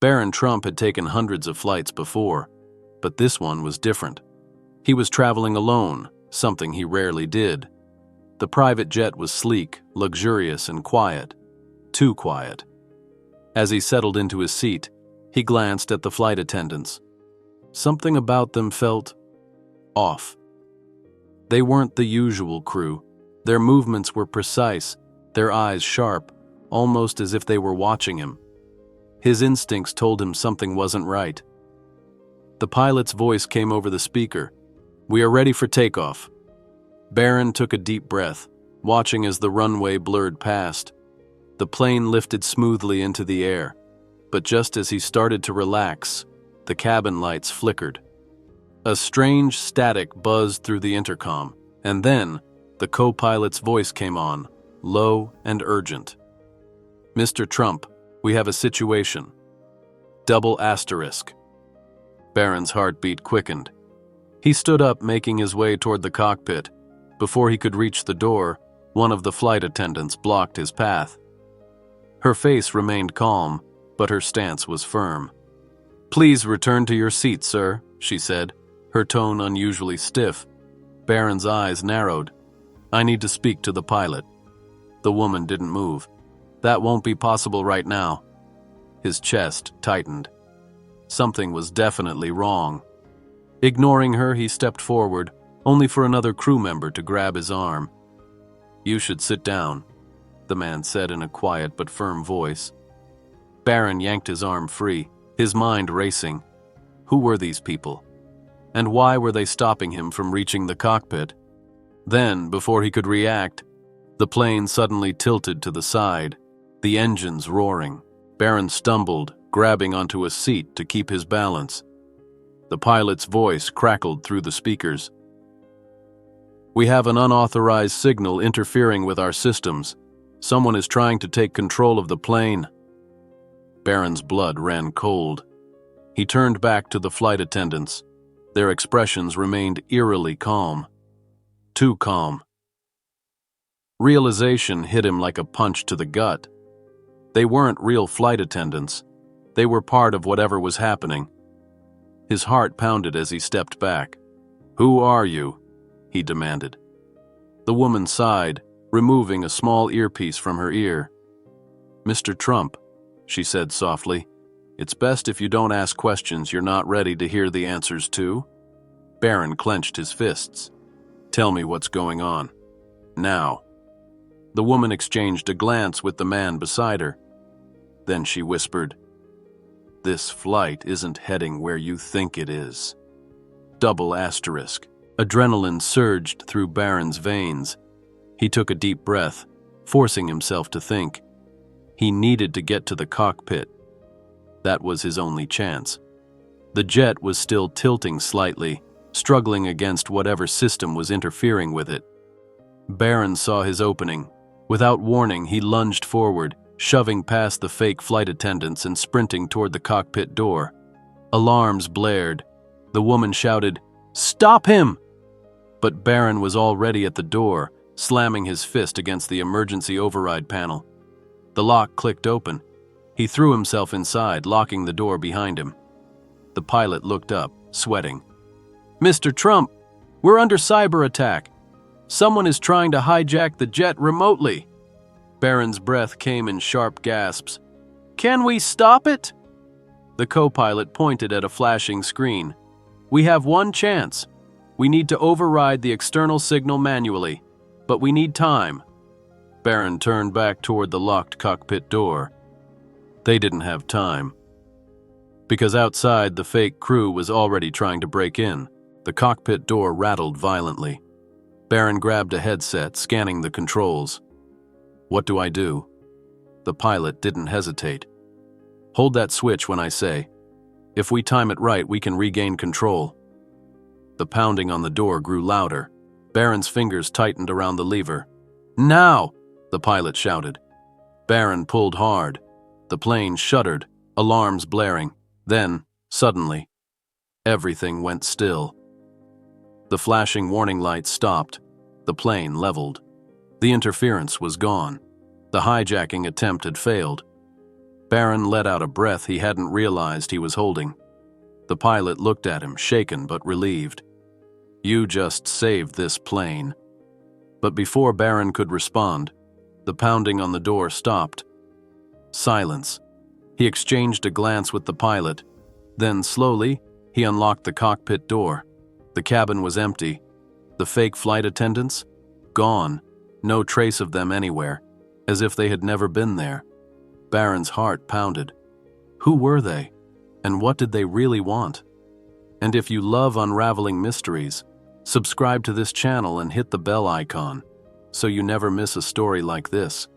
Barron Trump had taken hundreds of flights before, but this one was different. He was traveling alone, something he rarely did. The private jet was sleek, luxurious, and quiet. Too quiet. As he settled into his seat, he glanced at the flight attendants. Something about them felt off. They weren't the usual crew. Their movements were precise, their eyes sharp, almost as if they were watching him. His instincts told him something wasn't right. The pilot's voice came over the speaker. "We are ready for takeoff." Barron took a deep breath, watching as the runway blurred past. The plane lifted smoothly into the air, but just as he started to relax, the cabin lights flickered. A strange static buzzed through the intercom, and then the co-pilot's voice came on, low and urgent. "Mr. Trump, we have a situation. Double asterisk." Barron's heartbeat quickened. He stood up, making his way toward the cockpit. Before he could reach the door, one of the flight attendants blocked his path. Her face remained calm, but her stance was firm. "Please return to your seat, sir," she said, her tone unusually stiff. Barron's eyes narrowed. "I need to speak to the pilot." The woman didn't move. "That won't be possible right now." His chest tightened. Something was definitely wrong. Ignoring her, he stepped forward, only for another crew member to grab his arm. "You should sit down," the man said in a quiet but firm voice. Barron yanked his arm free, his mind racing. Who were these people? And why were they stopping him from reaching the cockpit? Then, before he could react, the plane suddenly tilted to the side, the engines roaring. Barron stumbled, grabbing onto a seat to keep his balance. The pilot's voice crackled through the speakers. "We have an unauthorized signal interfering with our systems. Someone is trying to take control of the plane." Barron's blood ran cold. He turned back to the flight attendants. Their expressions remained eerily calm. Too calm. Realization hit him like a punch to the gut. They weren't real flight attendants. They were part of whatever was happening. His heart pounded as he stepped back. "Who are you?" he demanded. The woman sighed, removing a small earpiece from her ear. "Mr. Trump," she said softly, "it's best if you don't ask questions you're not ready to hear the answers to." Barron clenched his fists. "Tell me what's going on. Now." The woman exchanged a glance with the man beside her. Then she whispered, "This flight isn't heading where you think it is." Double asterisk. Adrenaline surged through Barron's veins. He took a deep breath, forcing himself to think. He needed to get to the cockpit. That was his only chance. The jet was still tilting slightly, struggling against whatever system was interfering with it. Barron saw his opening. Without warning, he lunged forward, shoving past the fake flight attendants and sprinting toward the cockpit door. Alarms blared. The woman shouted, "Stop him!" But Barron was already at the door, slamming his fist against the emergency override panel. The lock clicked open. He threw himself inside, locking the door behind him. The pilot looked up, sweating. "Mr. Trump, we're under cyber attack. Someone is trying to hijack the jet remotely." Barron's breath came in sharp gasps. "Can we stop it?" The co-pilot pointed at a flashing screen. "We have one chance. We need to override the external signal manually, but we need time." Barron turned back toward the locked cockpit door. They didn't have time. Because outside, the fake crew was already trying to break in. The cockpit door rattled violently. Barron grabbed a headset, scanning the controls. "What do I do?" The pilot didn't hesitate. "Hold that switch when I say. If we time it right, we can regain control." The pounding on the door grew louder. Barron's fingers tightened around the lever. "Now!" the pilot shouted. Barron pulled hard. The plane shuddered, alarms blaring. Then, suddenly, everything went still. The flashing warning lights stopped. The plane leveled. The interference was gone. The hijacking attempt had failed. Barron let out a breath he hadn't realized he was holding. The pilot looked at him, shaken but relieved. "You just saved this plane." But before Barron could respond, the pounding on the door stopped. Silence. He exchanged a glance with the pilot. Then, slowly, he unlocked the cockpit door. The cabin was empty. The fake flight attendants? Gone. No trace of them anywhere, as if they had never been there. Barron's heart pounded. Who were they? And what did they really want? And if you love unraveling mysteries, subscribe to this channel and hit the bell icon, so you never miss a story like this.